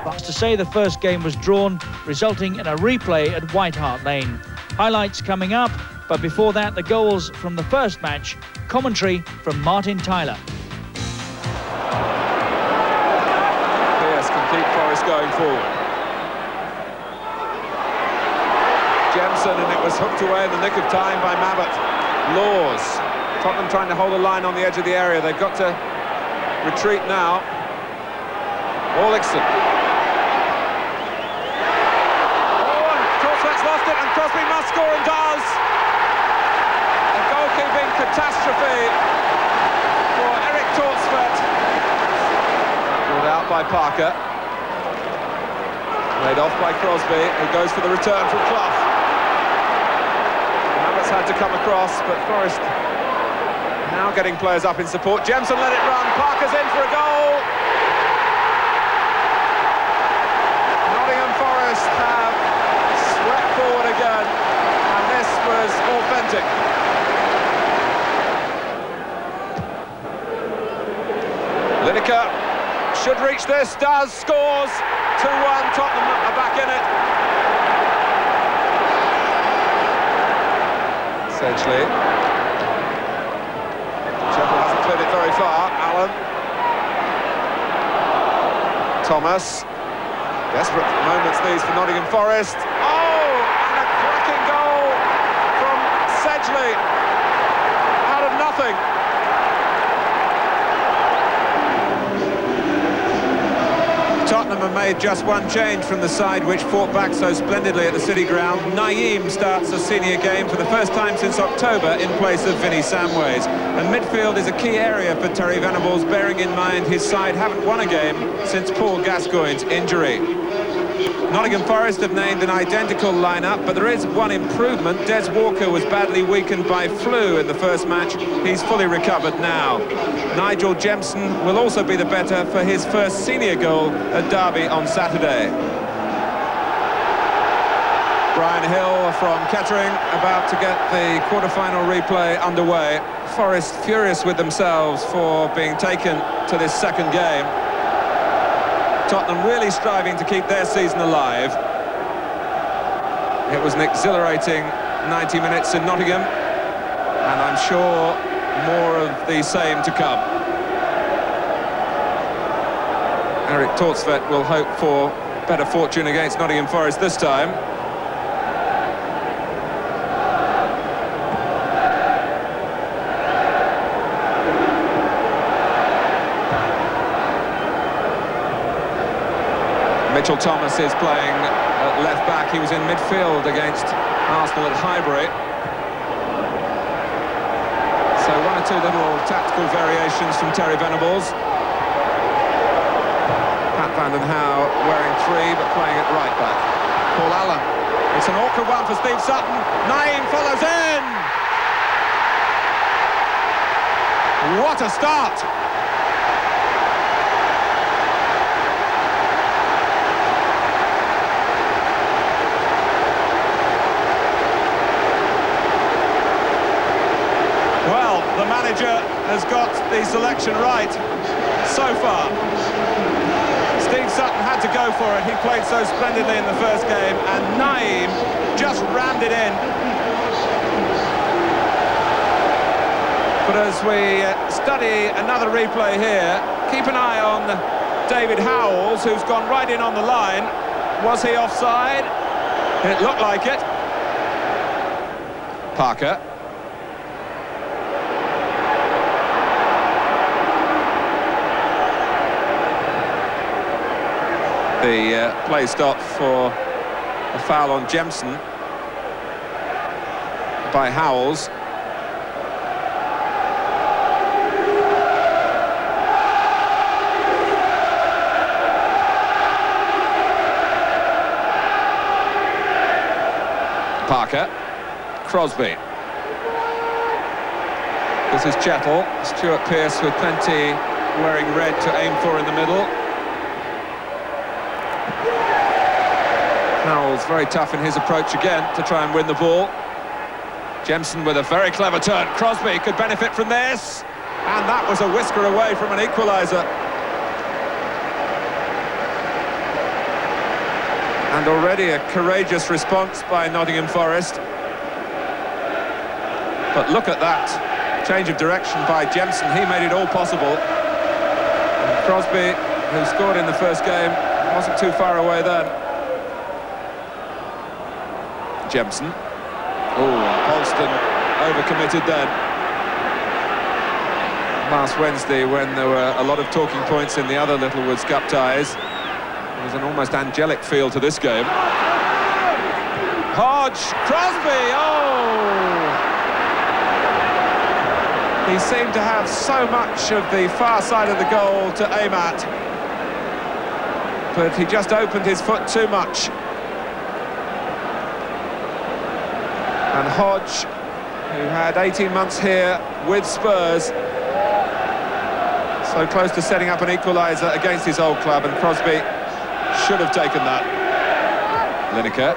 That's to say the first game was drawn, resulting in a replay at White Hart Lane. Highlights coming up, but before that, the goals from the first match. Commentary from Martin Tyler. Yes, can keep Forest going forward. Jemson, and it was hooked away in the nick of time by Mabbott. Laws. Tottenham trying to hold a line on the edge of the area. They've got to retreat now. Orlickson. Lost it, and Crosby must score and does. A goalkeeping catastrophe for Eric Tortsford. Pulled out by Parker. Laid off by Crosby, who goes for the return from Clough. Mammoth's had to come across, but Forest now getting players up in support. Jemson let it run. Parker's in for a goal. Nottingham Forest have swept forward again, and this was authentic. Lineker should reach this, does, scores, 2-1, Tottenham are back in it. Sedgley. Chapel hasn't cleared it very far, Allen. Thomas. Desperate moments these for Nottingham Forest. Sedgley, out of nothing. Tottenham have made just one change from the side which fought back so splendidly at the City Ground. Naeem starts a senior game for the first time since October in place of Vinnie Samways. And midfield is a key area for Terry Venables, bearing in mind his side haven't won a game since Paul Gascoigne's injury. Nottingham Forest have named an identical lineup, but there is one improvement. Des Walker was badly weakened by flu in the first match. He's fully recovered now. Nigel Jemson will also be the better for his first senior goal at Derby on Saturday. Brian Hill from Kettering about to get the quarter-final replay underway. Forest furious with themselves for being taken to this second game. Tottenham really striving to keep their season alive. It was an exhilarating 90 minutes in Nottingham, and I'm sure more of the same to come. Eric Tortsford will hope for better fortune against Nottingham Forest this time. Mitchell Thomas is playing left back. He was in midfield against Arsenal at Highbury. So one or two little tactical variations from Terry Venables. Pat Van den Hauwe wearing 3 but playing at right back. Paul Allen. It's an awkward one for Steve Sutton. Naeem follows in. What a start! The manager has got the selection right so far. Steve Sutton had to go for it. He played so splendidly in the first game, and Naeem just rammed it in. But as we study another replay here, keep an eye on David Howells, who's gone right in on the line. Was he offside? It looked like it. Parker. The play stopped for a foul on Jemson by Howells. Parker. Crosby. This is Chettle. Stuart Pearce with plenty wearing red to aim for in the middle. Howells very tough in his approach again to try and win the ball. Jemson with a very clever turn. Crosby could benefit from this. And that was a whisker away from an equaliser. And already a courageous response by Nottingham Forest. But look at that change of direction by Jemson. He made it all possible. And Crosby, who scored in the first game, wasn't too far away then. Jemson. Oh, Polston overcommitted then. Last Wednesday, when there were a lot of talking points in the other Littlewoods Cup ties, there was an almost angelic feel to this game. Hodge, Crosby, oh! He seemed to have so much of the far side of the goal to aim at, but he just opened his foot too much. And Hodge, who had 18 months here with Spurs, so close to setting up an equaliser against his old club, and Crosby should have taken that. Lineker.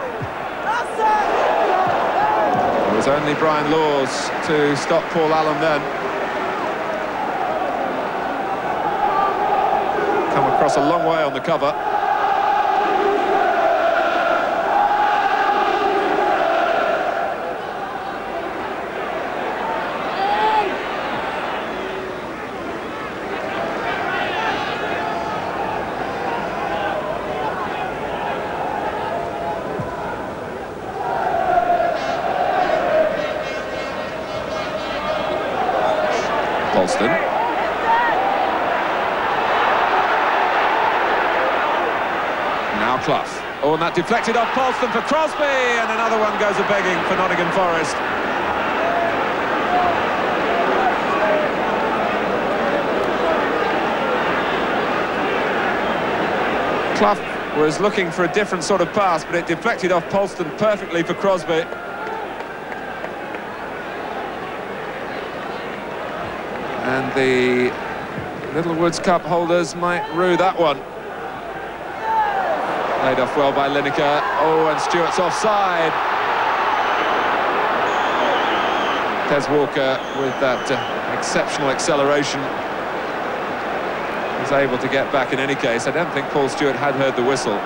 It was only Brian Laws to stop Paul Allen then. Come across a long way on the cover. Polston. Now Clough. Oh, and that deflected off Polston for Crosby, and another one goes a-begging for Nottingham Forest. Clough was looking for a different sort of pass, but it deflected off Polston perfectly for Crosby. And the Littlewoods Cup holders might rue that one. Laid off well by Lineker. Oh, and Stewart's offside. Des Walker, with that exceptional acceleration, was able to get back in any case. I don't think Paul Stewart had heard the whistle.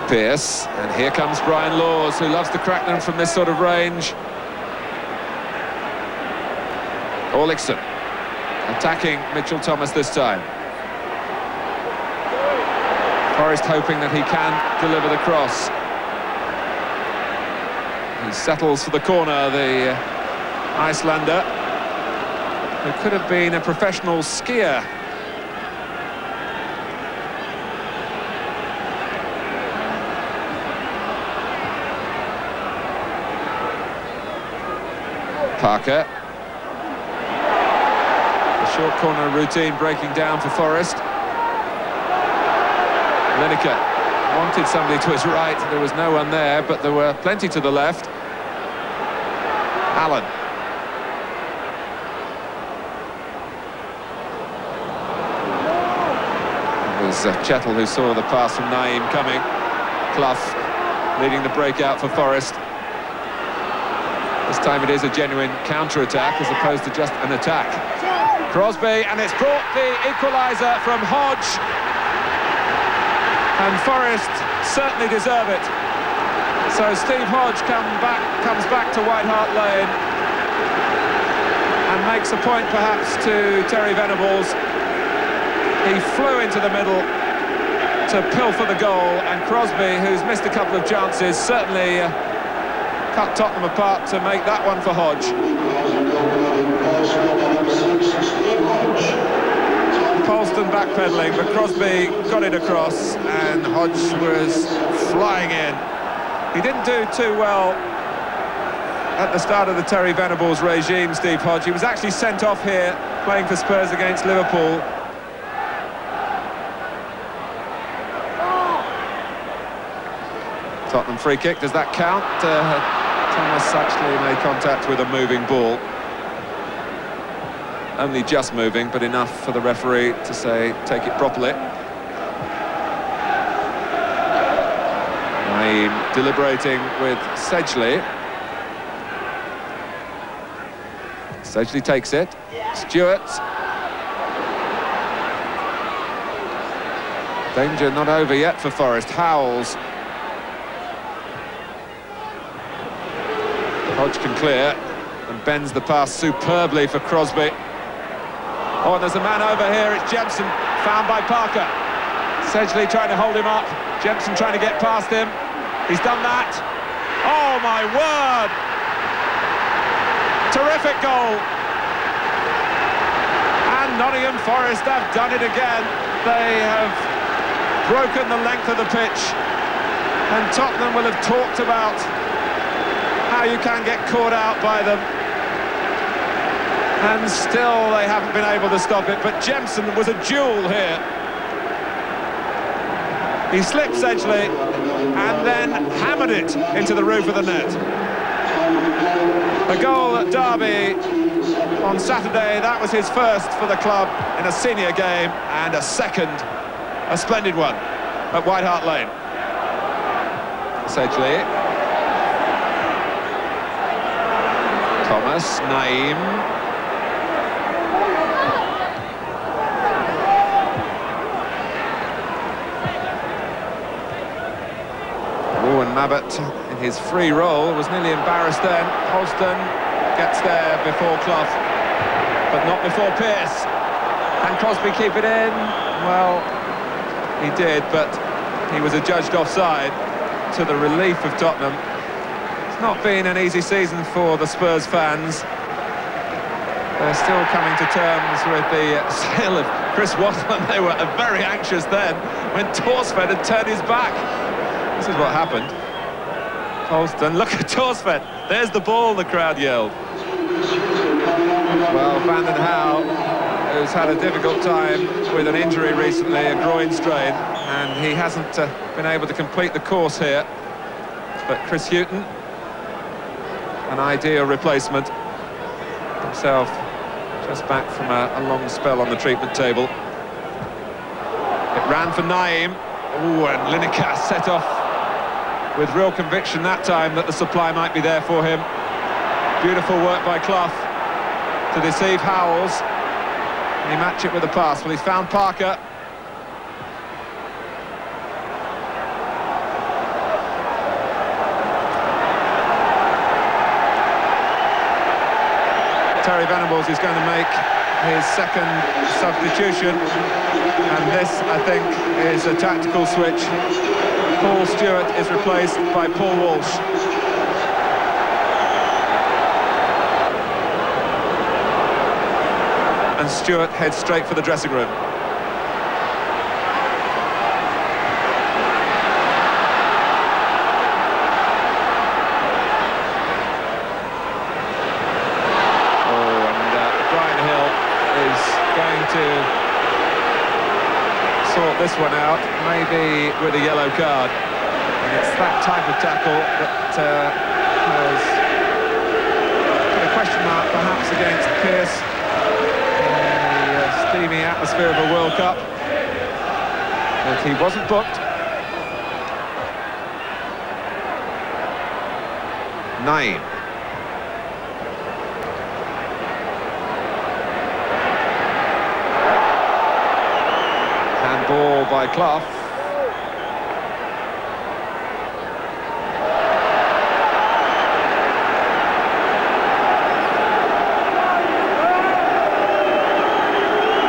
Pearce, and here comes Brian Laws, who loves to crack them from this sort of range. Orlickson attacking Mitchell Thomas this time. Forrest hoping that he can deliver the cross. He settles for the corner, the Icelander, who could have been a professional skier. Parker. The short corner routine breaking down for Forest. Lineker wanted somebody to his right. There was no one there, but there were plenty to the left. Allen. It was Chettle who saw the pass from Naeem coming. Clough leading the breakout for Forest. This time it is a genuine counter-attack as opposed to just an attack. Crosby, and it's brought the equaliser from Hodge. And Forest certainly deserve it. So Steve Hodge comes back to White Hart Lane and makes a point perhaps to Terry Venables. He flew into the middle to pilfer the goal, and Crosby, who's missed a couple of chances, certainly cut Tottenham apart to make that one for Hodge. Polston backpedaling, but Crosby got it across, and Hodge was flying in. He didn't do too well at the start of the Terry Venables regime, Steve Hodge. He was actually sent off here playing for Spurs against Liverpool. Tottenham free kick, does that count? Thomas actually made contact with a moving ball. Only just moving, but enough for the referee to say, take it properly. Naeem deliberating with Sedgley. Sedgley takes it. Stewart. Danger not over yet for Forest. Howells. Hodge can clear and bends the pass superbly for Crosby. Oh, and there's a man over here. It's Jepson, found by Parker. Sedgley trying to hold him up. Jepson trying to get past him. He's done that. Oh, my word! Terrific goal. And Nottingham Forest have done it again. They have broken the length of the pitch. And Tottenham will have talked about how you can get caught out by them. And still they haven't been able to stop it. But Jepson was a jewel here. He slipped Sedgley and then hammered it into the roof of the net. A goal at Derby on Saturday, that was his first for the club in a senior game, and a second, a splendid one, at White Hart Lane. Sedgley. Thomas, Naeem. Oh, and Mabbott, in his free roll, was nearly embarrassed then. Holston gets there before Clough, but not before Pearce. Can Crosby keep it in? Well, he did, but he was adjudged offside, to the relief of Tottenham. It's not been an easy season for the Spurs fans. They're still coming to terms with the sale of Chris Waddle, and they were very anxious then when Torsfed had turned his back. This is what happened. Holston, look at Torsfed. There's the ball, the crowd yelled. Well, Vanden Hauwe, who's had a difficult time with an injury recently, a groin strain, and he hasn't been able to complete the course here. But Chris Hughton, an ideal replacement. Himself just back from a long spell on the treatment table. It ran for Naeem. Oh, and Lineker set off with real conviction that time that the supply might be there for him. Beautiful work by Clough to deceive Howells. And he matched it with a pass. Well, he's found Parker. Terry Venables is going to make his second substitution, and this, I think, is a tactical switch. Paul Stewart is replaced by Paul Walsh. And Stewart heads straight for the dressing room. To sort this one out, maybe with a yellow card. And it's that type of tackle that has put a question mark perhaps against Pearce in the steamy atmosphere of a World Cup. But he wasn't booked. Naeem. Ball by Clough.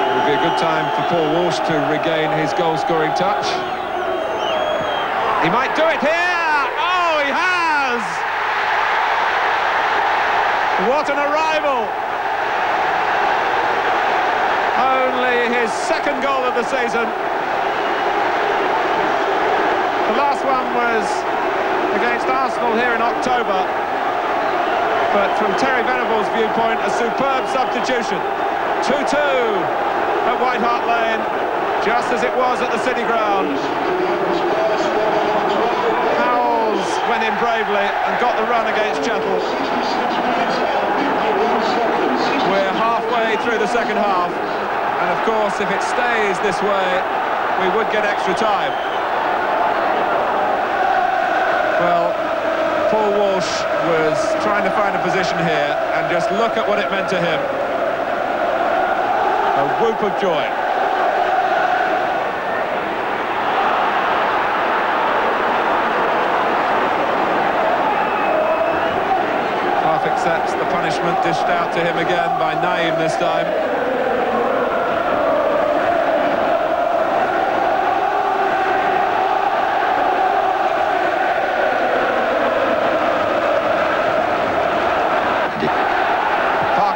It would be a good time for Paul Walsh to regain his goal-scoring touch. He might do it here! Oh, he has! What an arrival! Only his second goal of the season. The last one was against Arsenal here in October. But from Terry Venables' viewpoint, a superb substitution. 2-2 at White Hart Lane, just as it was at the City Ground. Howells went in bravely and got the run against Chettle. We're halfway through the second half. And of course, if it stays this way, we would get extra time. Well, Paul Walsh was trying to find a position here, and just look at what it meant to him. A whoop of joy. Half accepts the punishment dished out to him again by Naeem this time.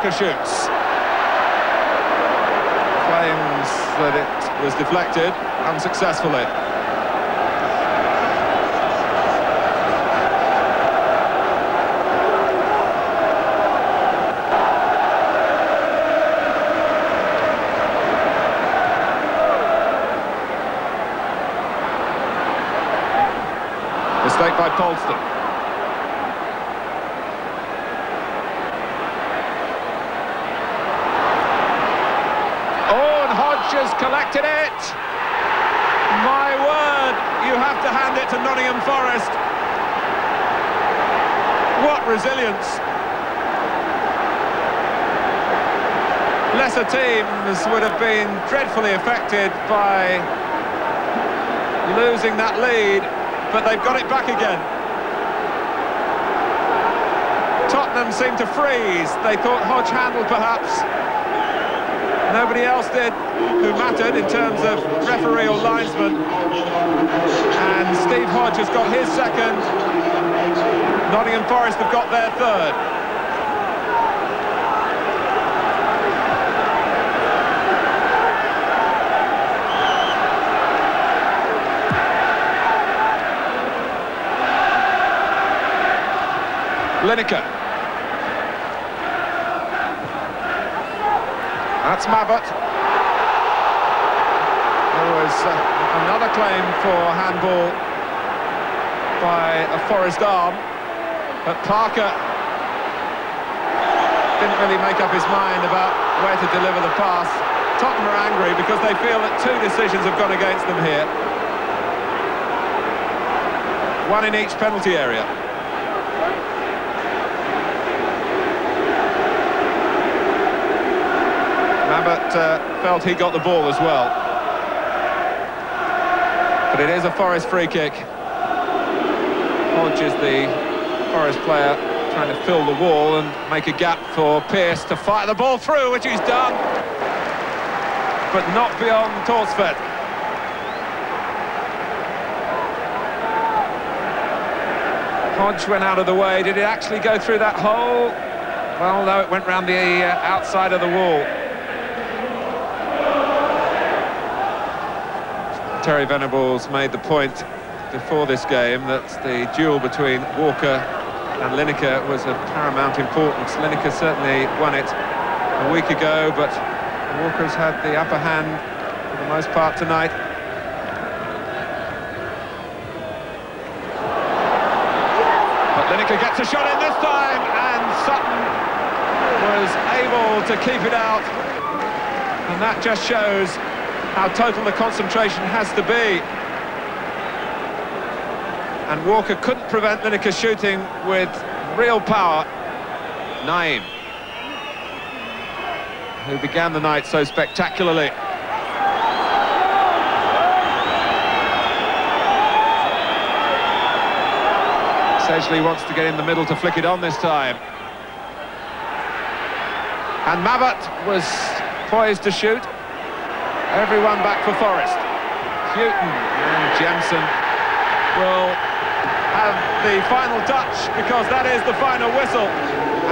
Shoots. Claims that it was deflected unsuccessfully. Mistake by Polston. Has collected it. My word, you have to hand it to Nottingham Forest. What resilience. Lesser teams would have been dreadfully affected by losing that lead, but they've got it back again. Tottenham seemed to freeze. They thought Hodge handled perhaps. Nobody else did who mattered in terms of referee or linesman. And Steve Hodge has got his second. Nottingham Forest have got their third. Lineker. That's Mabbutt. There was another claim for handball by a Forest arm, but Parker didn't really make up his mind about where to deliver the pass. Tottenham are angry because they feel that two decisions have gone against them here. One in each penalty area. Mabbutt felt he got the ball as well. But it is a Forest free kick. Hodge is the Forest player trying to fill the wall and make a gap for Pearce to fire the ball through, which he's done. But not beyond Torsfeld. Hodge went out of the way. Did it actually go through that hole? Well, no, it went round the outside of the wall. Terry Venables made the point before this game that the duel between Walker and Lineker was of paramount importance. Lineker certainly won it a week ago, but Walker's had the upper hand for the most part tonight. But Lineker gets a shot in this time, and Sutton was able to keep it out. And that just shows how total the concentration has to be. And Walker couldn't prevent Lineker shooting with real power. Naeem, who began the night so spectacularly. Sedgley wants to get in the middle to flick it on this time. And Mabbutt was poised to shoot. Everyone back for Forest. Houghton and Jemson will have the final touch, because that is the final whistle.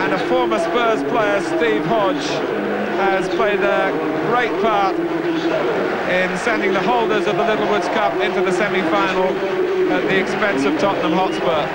And a former Spurs player, Steve Hodge, has played a great part in sending the holders of the Littlewoods Cup into the semi-final at the expense of Tottenham Hotspur.